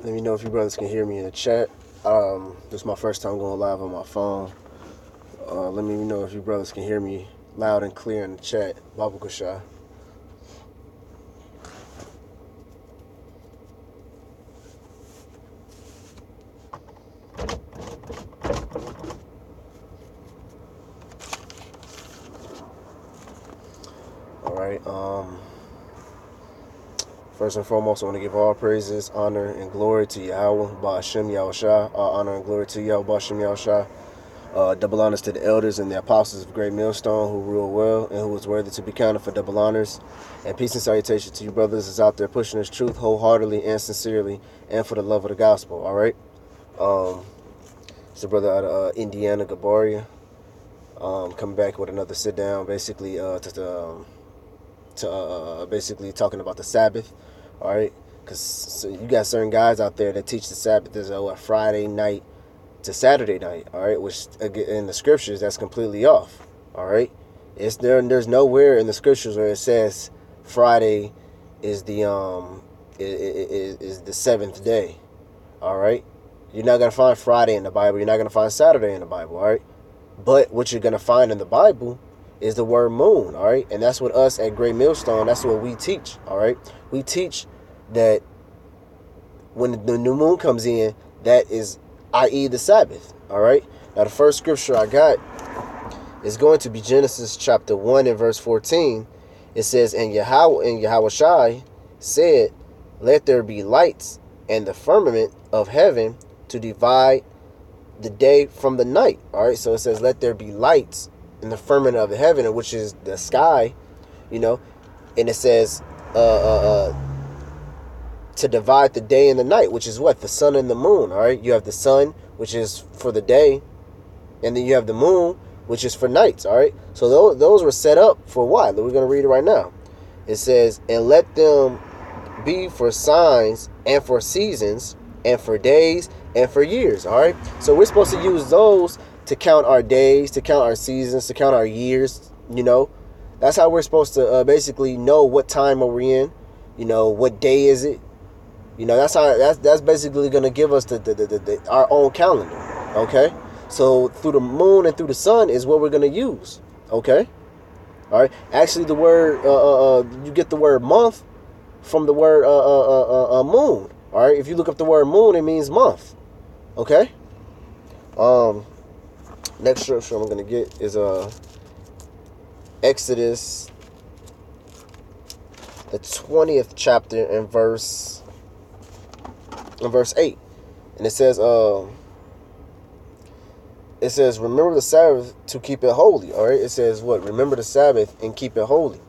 Let me know if you brothers can hear me in the chat. This is my first time going live on my phone. Let me know if you brothers can hear me loud and clear in the chat. Baba Kusha. All right. First and foremost, I want to give all praises, honor, and glory to Yahweh, Ba'ashem Yahushua. All honor and glory to Yahweh, Ba'ashem Yahushua. Double honors to the elders and the apostles of Great Millstone who rule well and who is worthy to be counted for double honors. And peace and salutation to you brothers that's out there pushing this truth wholeheartedly and sincerely and for the love of the gospel. All right. It's the brother out of Indiana, Gabaria, coming back with another sit down, basically basically talking about the Sabbath. All right, because you got certain guys out there that teach the Sabbath as a Friday night to Saturday night. All right, which in the scriptures that's completely off. All right, it's there. There's nowhere in the scriptures where it says Friday is the is the seventh day. All right, you're not gonna find Friday in the Bible. You're not gonna find Saturday in the Bible. All right, but what you're gonna find in the Bible is the word moon. All right, and that's what us at Great Millstone. That's what we teach. All right, we teach that when the new moon comes in, that is, i.e., the Sabbath. All right. Now, the first scripture I got is going to be Genesis chapter 1 and verse 14. It says, and Yahushua said, let there be lights in the firmament of heaven to divide the day from the night. All right. So it says, let there be lights in the firmament of the heaven, which is the sky, and it says, to divide the day and the night, which is what? The sun and the moon. All right. You have the sun, which is for the day, and then you have the moon, which is for nights. All right. So those were set up for what? We're going to read it right now. It says, and let them be for signs and for seasons and for days and for years. All right. So we're supposed to use those to count our days, to count our seasons, to count our years. That's how we're supposed to basically know what time are we in. What day is it? That's basically going to give us our own calendar. Okay. So through the moon and through the sun is what we're going to use. Okay. All right. Actually, the word you get the word month from the word moon. All right. If you look up the word moon, it means month. Okay. Next scripture I'm going to get is Exodus, the 20th chapter and verse 8. And it says, remember the Sabbath to keep it holy. All right. It says what? Remember the Sabbath and keep it holy.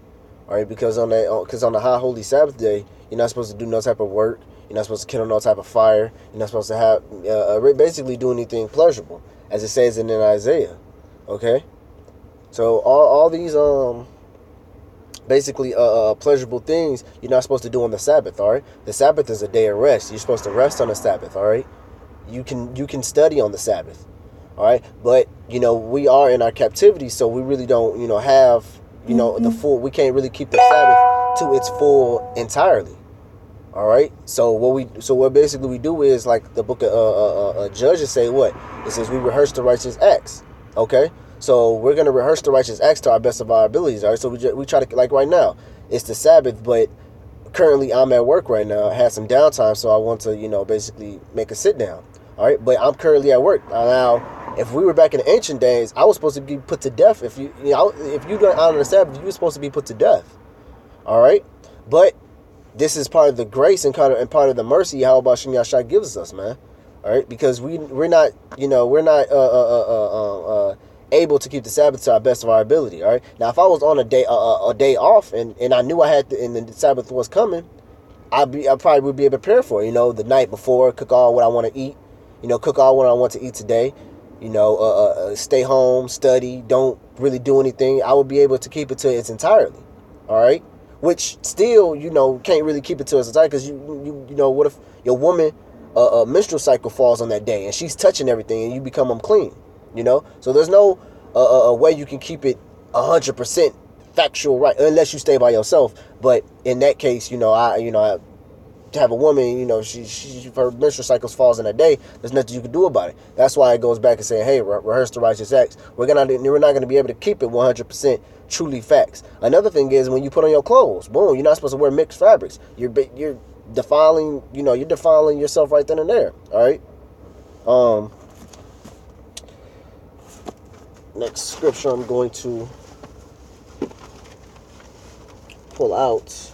All right. Because on the high holy Sabbath day, you're not supposed to do no type of work. You're not supposed to kindle no type of fire. You're not supposed to have basically do anything pleasurable, as it says in Isaiah. Okay. So all these basically pleasurable things you're not supposed to do on the Sabbath. All right. The Sabbath is a day of rest. You're supposed to rest on the Sabbath. All right. You can study on the Sabbath. All right. But we are in our captivity, so we really don't have the full. We can't really keep the Sabbath to its full entirely. All right. So what basically we do is, like the book of Judges say, what it says, we rehearse the righteous acts. Okay. So we're going to rehearse the righteous acts to our best of our abilities. All right. So we try to, like right now, it's the Sabbath, but currently I'm at work right now. I had some downtime, so I want to, basically make a sit down. All right. But I'm currently at work. Now, if we were back in the ancient days, I was supposed to be put to death. If you don't honor the Sabbath, you were supposed to be put to death. All right. But this is part of the grace and part of the mercy how Hashem Yahshua gives us, man. All right. Because we're not able to keep the Sabbath to our best of our ability. All right. Now, if I was on a day off and I knew I had and the Sabbath was coming, I probably would be able to prepare for it. The night before, cook all what I want to eat. Cook all what I want to eat today. Stay home, study, don't really do anything. I would be able to keep it to its entirety. All right. Which still, can't really keep it to its entirety because what if your woman menstrual cycle falls on that day and she's touching everything and you become unclean. So there's no way you can keep it 100% factual right unless you stay by yourself. But in that case, I to have a woman, her menstrual cycles falls in a day, there's nothing you can do about it. That's why it goes back and saying, hey, rehearse the righteous acts. We're not going to be able to keep it 100% truly facts. Another thing is when you put on your clothes, boom, you're not supposed to wear mixed fabrics. You're defiling, you're defiling yourself right then and there. All right. Next scripture I'm going to pull out.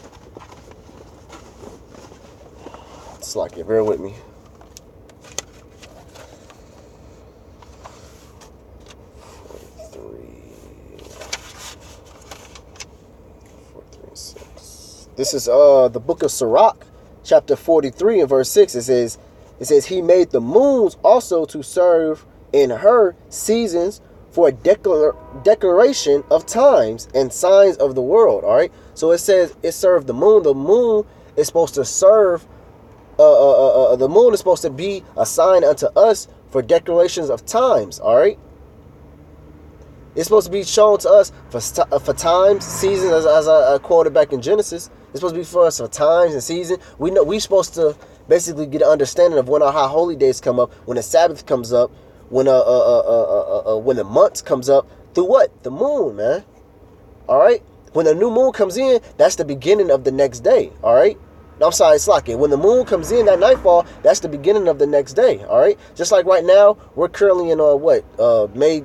It's like it. Bear with me. This is the book of Sirach, chapter 43 and verse 6. It says he made the moons also to serve in her seasons for a declaration of times and signs of the world. All right. So it says it served the moon. The moon is supposed to serve. The moon is supposed to be a sign unto us for declarations of times. All right. It's supposed to be shown to us for times, seasons, as I quoted back in Genesis. It's supposed to be for us for times and seasons. We know we're supposed to basically get an understanding of when our high holy days come up, when the Sabbath comes up, when the month comes up, through what? The moon, man. All right? When the new moon comes in, that's the beginning of the next day. All right? No, I'm sorry, it's like it. When the moon comes in, that nightfall, that's the beginning of the next day. All right? Just like right now, we're currently in May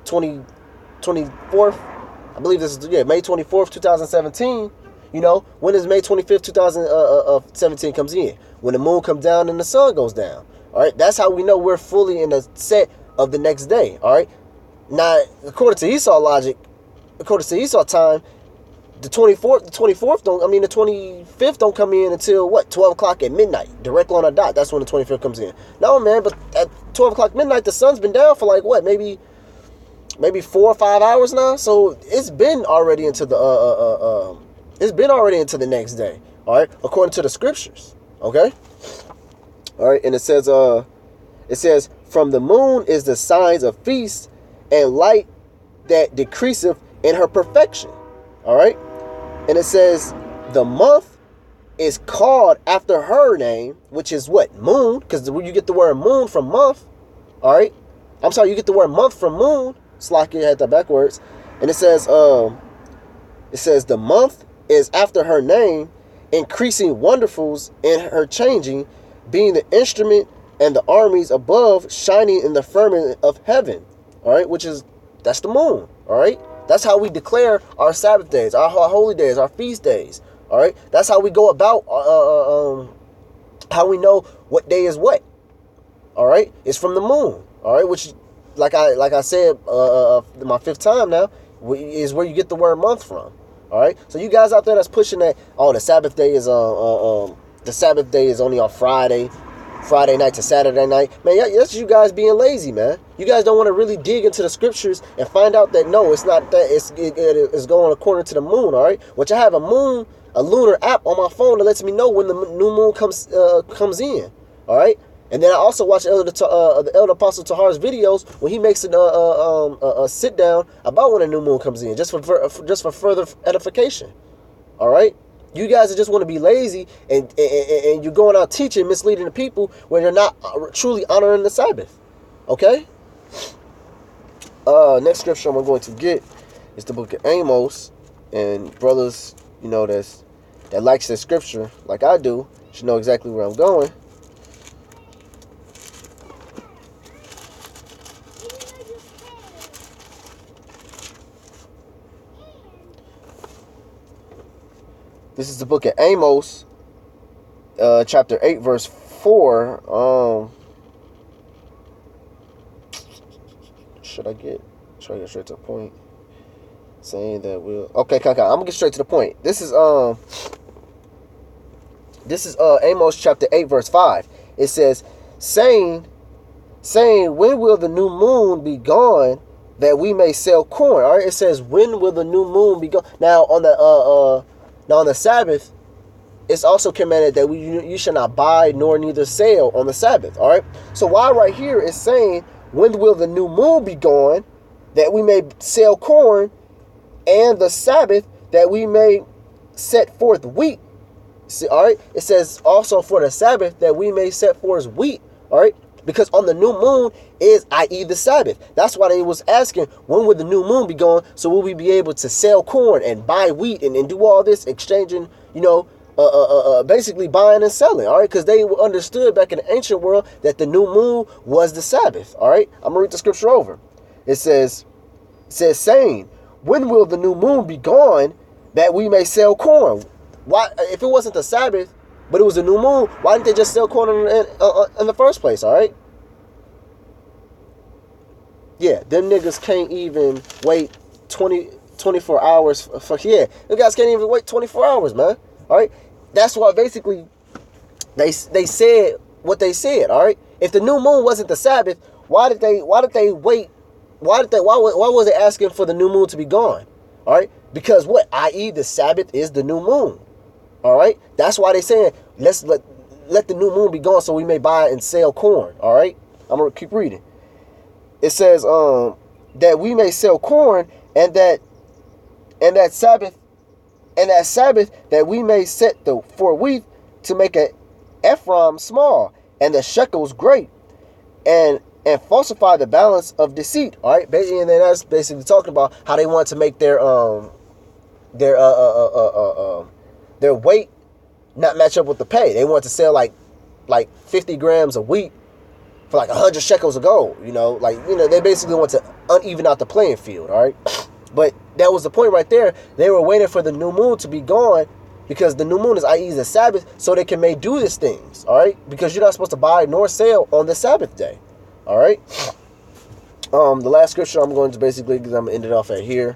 24th. I believe this is May 24th, 2017. When is May 25th, 2017 comes in? When the moon comes down and the sun goes down. All right, that's how we know we're fully in the set of the next day. All right, now according to Esau logic, according to Esau time, the 25th don't come in until 12 o'clock at midnight, directly on a dot. That's when the 25th comes in. No, man, but at 12 o'clock midnight, the sun's been down for maybe 4 or 5 hours now. So it's been already into the next day. All right, according to the scriptures. Okay. All right, and it says from the moon is the signs of feast and light that decreaseth in her perfection. All right, and it says the month is called after her name, which is what? Moon, because you get the word moon from month. All right, I'm sorry, you get the word month from moon. Slocky had that backwards, and it says the month is after her name, increasing wonderfuls in her changing, being the instrument and the armies above shining in the firmament of heaven. All right, that's the moon. All right, that's how we declare our Sabbath days, our holy days, our feast days. All right, that's how we go about how we know what day is what. All right, it's from the moon. All right, which like I said my fifth time now, is where you get the word month from. All right, so you guys out there that's pushing that, the Sabbath day is only on Friday night to Saturday night, man. That's you guys being lazy, man. You guys don't want to really dig into the scriptures and find out that no, it's not that. It's going according to the moon. All right, which I have a lunar app on my phone that lets me know when the new moon comes in. All right. And then I also watch the Elder Apostle Tahar's videos when he makes a sit down about when a new moon comes in, just for further edification. All right, you guys just want to be lazy and you're going out teaching, misleading the people when you're not truly honoring the Sabbath. Okay. Next scripture I'm going to get is the book of Amos, and brothers, that likes this scripture like I do should know exactly where I'm going. This is the book of Amos, chapter 8, verse 4. Should I get straight to the point? Saying that okay, I'm gonna get straight to the point. This is Amos chapter 8, verse 5. It says, saying, when will the new moon be gone that we may sell corn? All right, it says, when will the new moon be gone? Now on the Sabbath, it's also commanded that you shall not buy nor neither sell on the Sabbath. All right. So why right here is saying, when will the new moon be gone that we may sell corn, and the Sabbath that we may set forth wheat? See, all right. It says also for the Sabbath that we may set forth wheat. All right. Because on the new moon is, i.e., the Sabbath. That's why they was asking, when would the new moon be gone? So will we be able to sell corn and buy wheat and do all this, exchanging, basically buying and selling, all right? Because they understood back in the ancient world that the new moon was the Sabbath, all right? I'm going to read the scripture over. It says, saying, when will the new moon be gone that we may sell corn? Why, if it wasn't the Sabbath, but it was a new moon, why didn't they just sell corn in the first place, all right? Yeah, them niggas can't even wait 24 hours the guys can't even wait 24 hours, man, all right? That's why basically they said what they said, all right? If the new moon wasn't the Sabbath, why did they wait? Why was they asking for the new moon to be gone, all right? Because what? I.e., the Sabbath is the new moon. All right, that's why they saying let's let the new moon be gone so we may buy and sell corn. All right, I'm gonna keep reading. It says that we may sell corn and that Sabbath that we may set the for wheat to make a Ephraim small and the shekels great and falsify the balance of deceit. All right, and then that's basically talking about how they want to make their weight not match up with the pay. They want to sell like 50 grams of wheat for like 100 shekels of gold. They basically want to uneven out the playing field. All right, but that was the point right there. They were waiting for the new moon to be gone because the new moon is, i.e., the Sabbath, so they can do these things. All right, because you're not supposed to buy nor sell on the Sabbath day. All right. The last scripture I'm going to basically, because I'm gonna end it off at here.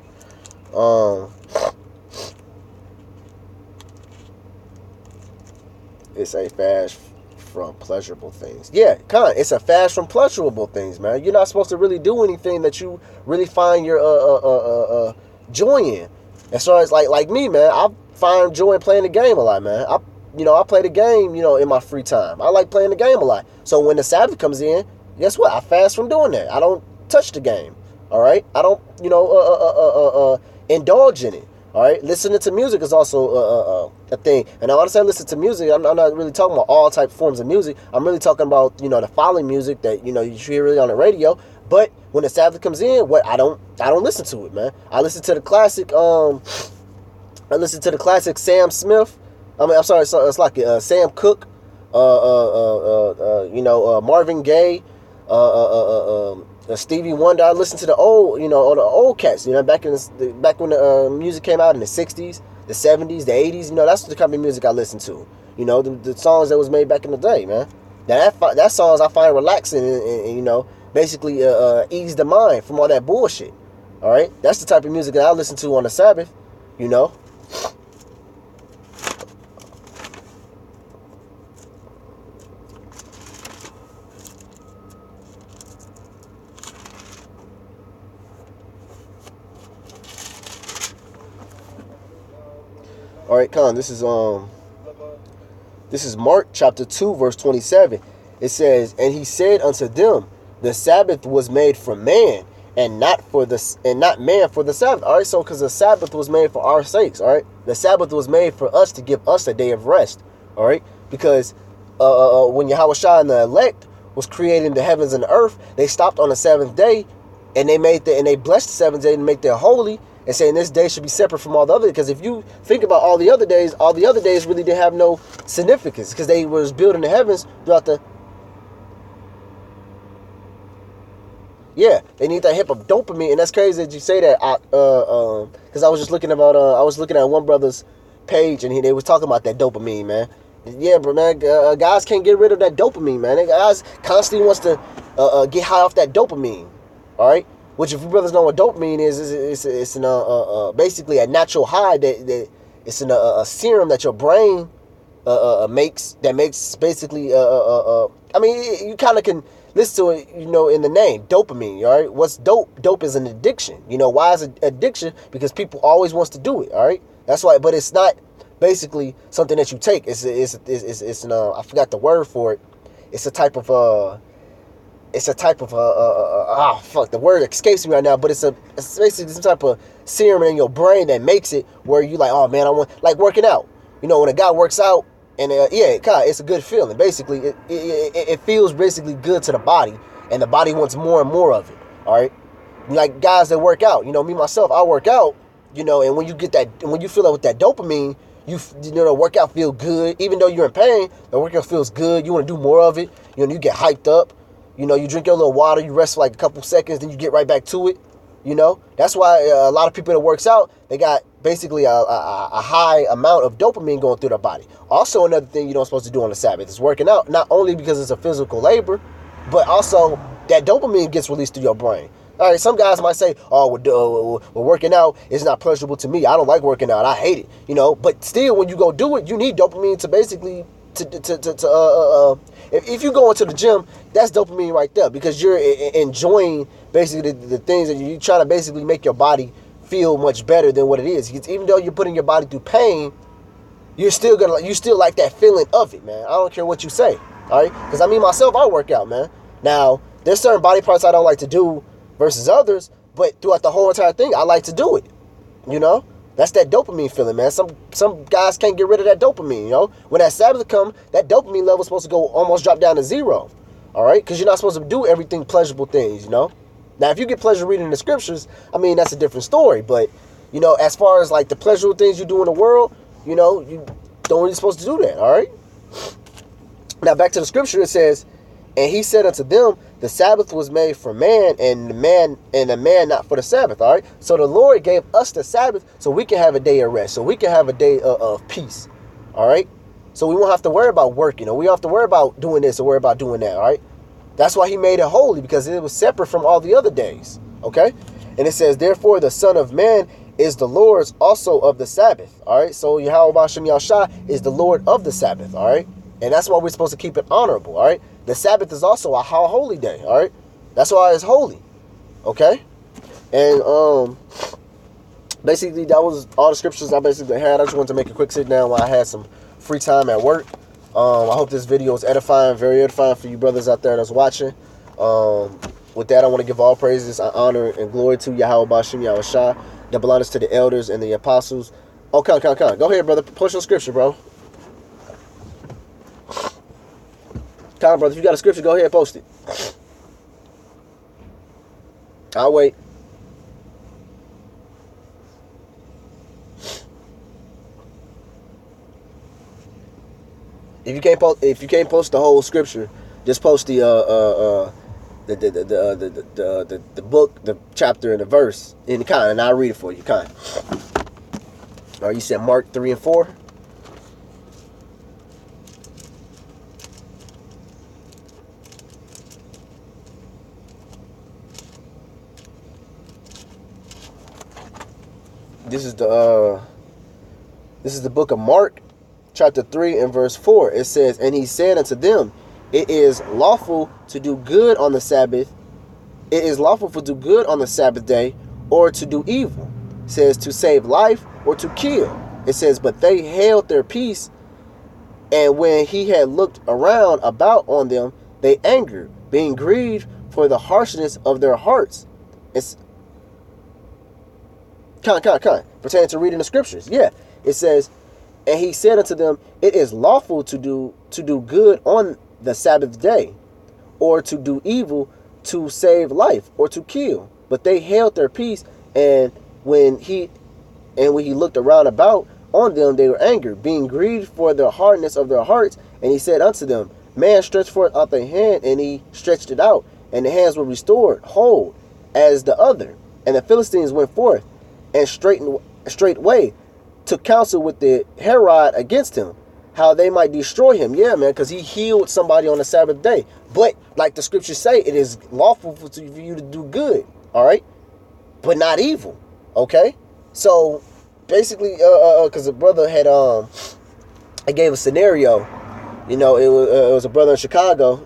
It's a fast from pleasurable things. Yeah, it's a fast from pleasurable things, man. You're not supposed to really do anything that you really find your joy in. As far as like me, man, I find joy in playing the game a lot, man. I play the game, in my free time. I like playing the game a lot. So when the Sabbath comes in, guess what? I fast from doing that. I don't touch the game. All right, I don't indulge in it. All right, listening to music is also a thing. And when I say listen to music, I'm not really talking about all type forms of music. I'm really talking about the following music that you hear really on the radio. But when the Sabbath comes in, I don't listen to it, man. I listen to the classic. Sam Smith. I'm sorry, it's like Sam Cooke. Marvin Gaye. Stevie Wonder. I listened to the old, the old cats, back when the music came out in the 60s, the 70s, the 80s, that's the kind of music I listened to. The songs that was made back in the day, man. Now that songs I find relaxing and basically ease the mind from all that bullshit. All right? That's the type of music that I listen to on the Sabbath, All right, this is Mark chapter 2, verse 27. It says, and he said unto them, the Sabbath was made for man, and not man for the Sabbath. All right, so because the Sabbath was made for our sakes. All right, the Sabbath was made for us to give us a day of rest. All right, because when Yahweh Shah and the elect was creating the heavens and the earth, they stopped on the seventh day, and they blessed the seventh day to make their holy. And saying this day should be separate from all the other, because if you think about all the other days really didn't have no significance because they was building the heavens throughout the. Yeah, they need that hip of dopamine, and that's crazy that you say that. Because I was just looking at one brother's page, and they was talking about that dopamine, man. Yeah, bro, man, guys can't get rid of that dopamine, man. Guys constantly wants to get high off that dopamine. All right. Which, if you brothers know what dopamine is, it's basically a natural high that it's a serum that your brain makes that makes basically I mean, you kind of can listen to it, in the name dopamine. All right, what's dope? Dope is an addiction. Why is it addiction? Because people always wants to do it. All right, that's why. But it's not basically something that you take. It's I forgot the word for it. It's a type of the word escapes me right now, but it's basically some type of serum in your brain that makes it where you like, oh man, I want, like working out. when a guy works out, and it's a good feeling. Basically, it feels basically good to the body, and the body wants more and more of it. All right, like guys that work out. Me myself, I work out. And when you get that, when you feel it with that dopamine, the workout feel good. Even though you're in pain, the workout feels good. You want to do more of it. You get hyped up. You drink your little water. You rest for like a couple seconds, then you get right back to it. That's why a lot of people that works out, they got basically a high amount of dopamine going through their body. Also, another thing you're not supposed to do on the Sabbath is working out, not only because it's a physical labor, but also that dopamine gets released through your brain. All right, some guys might say, "Oh, we're working out is not pleasurable to me. I don't like working out. I hate it." But still, when you go do it, you need dopamine to basically if you go into the gym, that's dopamine right there, because you're enjoying basically the things that you're trying to basically make your body feel much better than what it is. Because even though you're putting your body through pain, you still like that feeling of it, man. I don't care what you say, all right? Because myself, I work out, man. Now, there's certain body parts I don't like to do versus others, but throughout the whole entire thing, I like to do it. That's that dopamine feeling, man. Some guys can't get rid of that dopamine, When that Sabbath comes, that dopamine level is supposed to go almost drop down to zero, all right? Because you're not supposed to do everything pleasurable things, Now, if you get pleasure reading the scriptures, that's a different story. But, as far as like the pleasurable things you do in the world, you don't really supposed to do that, all right? Now, back to the scripture, it says, "And he said unto them, the Sabbath was made for man, and the man not for the Sabbath." All right. So the Lord gave us the Sabbath so we can have a day of rest, so we can have a day of peace. All right. So we won't have to worry about working, we don't have to worry about doing this or worry about doing that. All right. That's why he made it holy, because it was separate from all the other days. Okay. And it says, "Therefore the Son of Man is the Lord's also of the Sabbath." All right. So Yahweh Bashem Yahshua is the Lord of the Sabbath. All right. And that's why we're supposed to keep it honorable. All right. The Sabbath is also a holy day, all right? That's why it's holy, okay? And basically, that was all the scriptures I basically had. I just wanted to make a quick sit down while I had some free time at work. I hope this video is edifying, very edifying for you brothers out there that's watching. With that, I want to give all praises, honor, and glory to Yahweh Bashem Yahushua, double honors to the elders and the apostles. Oh, come. Go ahead, brother. Post your scripture, bro. Come, brother. If you got a scripture, go ahead and post it. I'll wait. If you can't post the whole scripture, just post the book, the chapter, and the verse in the kind, and I'll read it for you. Kind. Or you said Mark 3 and 4. This is the book of Mark, chapter 3 and verse 4. It says, "And he said unto them, it is lawful to do good on the Sabbath. It is lawful to do good on the Sabbath day, or to do evil." It says, "to save life or to kill." It says, "But they held their peace, and when he had looked around about on them, they angered, being grieved for the harshness of their hearts." It's pertaining to reading the scriptures. Yeah. It says, "And he said unto them, it is lawful to do good on the Sabbath day, or to do evil, to save life, or to kill. But they held their peace, and when he looked around about on them, they were angered, being grieved for the hardness of their hearts. And he said unto them, Man stretched forth out the hand, and he stretched it out, and the hands were restored whole as the other. And the Philistines went forth, and straightway took counsel with the Herod against him, how they might destroy him." Yeah, man, because he healed somebody on the Sabbath day. But like the scriptures say, it is lawful for you to do good, all right, but not evil. Okay, so basically, because the brother had I gave a scenario. It was a brother in Chicago.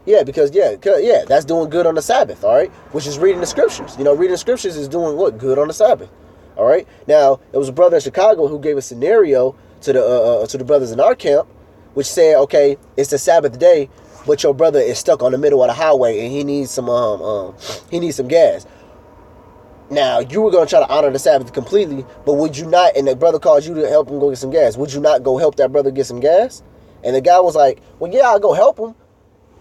Yeah, because that's doing good on the Sabbath, all right? Which is reading the scriptures. Reading the scriptures is doing what? Good on the Sabbath, all right? Now, it was a brother in Chicago who gave a scenario to the brothers in our camp, which said, okay, it's the Sabbath day, but your brother is stuck on the middle of the highway and he needs some gas. Now, you were going to try to honor the Sabbath completely, but would you not, and the brother called you to help him go get some gas, would you not go help that brother get some gas? And the guy was like, well, yeah, I'll go help him.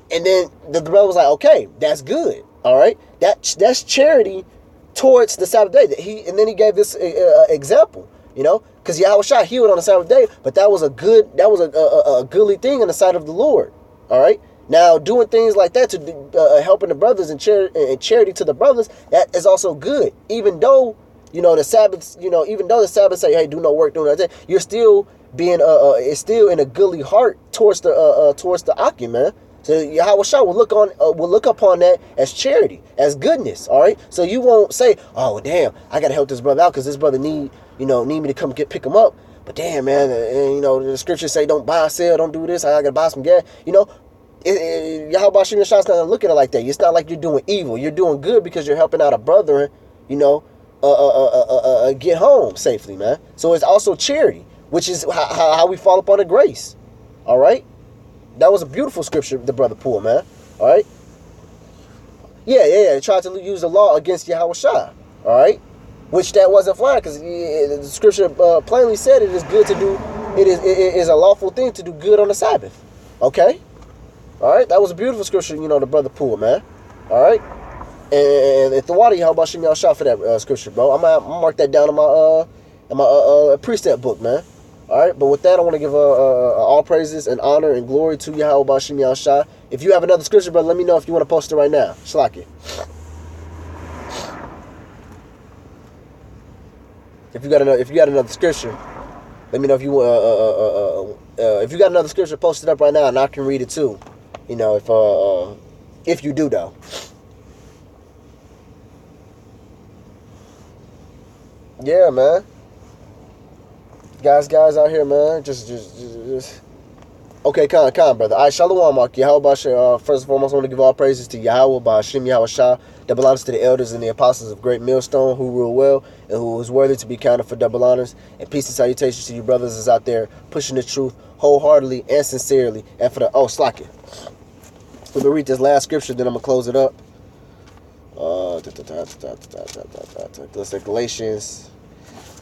And then the brother was like, okay, that's good, all right? That's charity towards the Sabbath day. And then he gave this example, you know, because Yahushua healed on the Sabbath day, but that was a goodly thing in the sight of the Lord, all right? Now, doing things like that to helping the brothers and charity to the brothers, that is also good. Even though, you know, the Sabbath, even though the Sabbath say, hey, do no work, do nothing, you're still being, it's still in a goodly heart towards the Akim, man. So Yahushua will look upon that as charity, as goodness, all right? So you won't say, oh, damn, I got to help this brother out because this brother need me to come pick him up. But damn, man, the scriptures say don't buy or sell, don't do this, I got to buy some gas, Yahweh Shem Yahshua is not looking at it like that. It's not like you're doing evil. You're doing good because you're helping out a brother, get home safely, man. So it's also charity, which is how we fall upon the grace. All right? That was a beautiful scripture the brother pulled, man. All right? Yeah. They tried to use the law against Yahushua. All right? Which that wasn't flying because the scripture plainly said it is good to do, it is a lawful thing to do good on the Sabbath. Okay? All right, that was a beautiful scripture, the brother pulled, man. All right, and if the water, how about Shem Yahshua for that scripture, bro? I'm gonna mark that down in my precept book, man. All right, but with that, I want to give all praises and honor and glory to Yahweh Shem Yahshua. If you have another scripture, brother, let me know if you want to post it right now. Shlaki. If you got another scripture, let me know if you if you got another scripture, post it up right now, and I can read it too. If you do though. Yeah, man. Guys out here, man. Just. Okay, con, brother. All right, Shalom, Mark. Yahweh, first and foremost, I want to give all praises to Yahweh, Ba'ashem Yahushua, double honors to the elders and the apostles of Great Millstone, who rule well and who is worthy to be counted for double honors. And peace and salutations to you brothers that's out there pushing the truth wholeheartedly and sincerely. And for the, slack it. Let me read this last scripture, then I'm going to close it up. Let's say Galatians.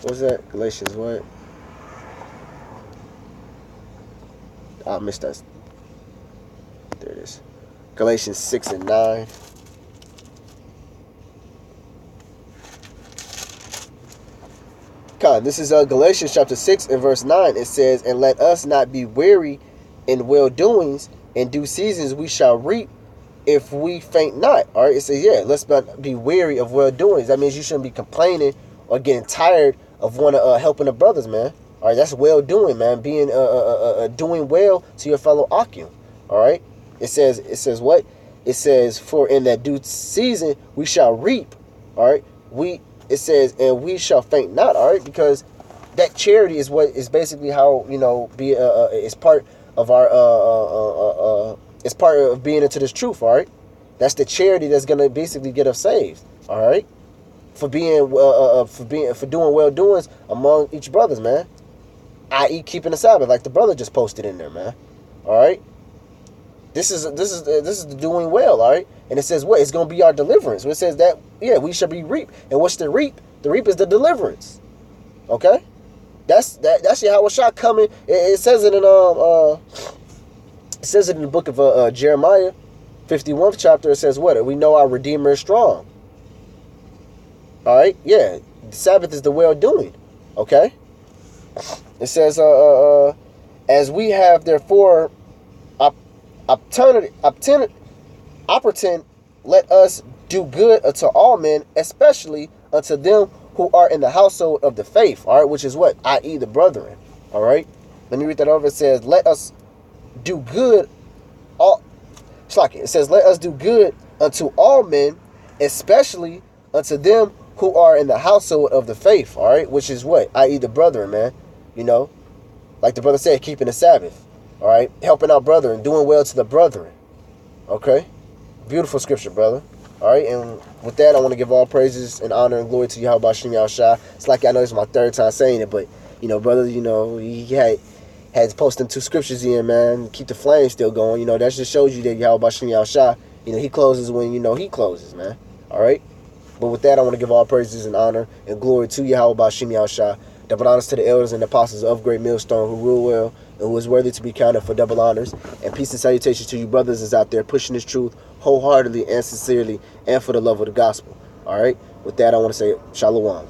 What was that? Galatians what? I missed that. There it is. Galatians 6 and 9. This is Galatians chapter 6 and verse 9. It says, and let us not be weary in well-doings. In due seasons we shall reap if we faint not. All right, it says, let's not be weary of well-doings. That means you shouldn't be complaining or getting tired of helping the brothers, man. All right, that's well-doing, man. Being doing well to your fellow Akim. All right, it says what? It says, for in that due season we shall reap. All right, it says, and we shall faint not. All right, because that charity is what is basically how it's part of our it's part of being into this truth. All right, that's the charity that's gonna basically get us saved. All right, for doing well doings among each brothers, man. I.e. keeping the Sabbath, like the brother just posted in there, man. All right, this is the doing well. All right, and it says what? It's gonna be our deliverance. It says that we shall be reap. And what's the reap? The reap is the deliverance. Okay, that's Yahushua coming. It says it in the book of Jeremiah, 51st chapter. It says what? We know our Redeemer is strong. All right, the Sabbath is the well doing. Okay. It says, as we have therefore opportunity, let us do good unto all men, especially unto them who are in the household of the faith. All right, which is what? I.e. the brethren. All right, let me read that over. It says, let us do good. It says, let us do good unto all men, especially unto them who are in the household of the faith. All right, which is what? I.e. the brethren, man. Like the brother said, keeping the Sabbath. All right, helping out brethren, doing well to the brethren. Okay, beautiful scripture, brother. All right, and with that, I want to give all praises and honor and glory to Yahweh Shem Yahshua. It's like I know this is my third time saying it, but brother, he had to post them 2 scriptures in, man. Keep the flame still going. That just shows you that Yahweh Shem Yahshua, he closes when he closes, man. All right. But with that, I want to give all praises and honor and glory to Yahweh Bashim Yahushua. Double honors to the elders and apostles of Great Millstone who rule well and who is worthy to be counted for double honors. And peace and salutations to you brothers that's out there pushing this truth wholeheartedly and sincerely and for the love of the gospel. All right? With that, I want to say shalom.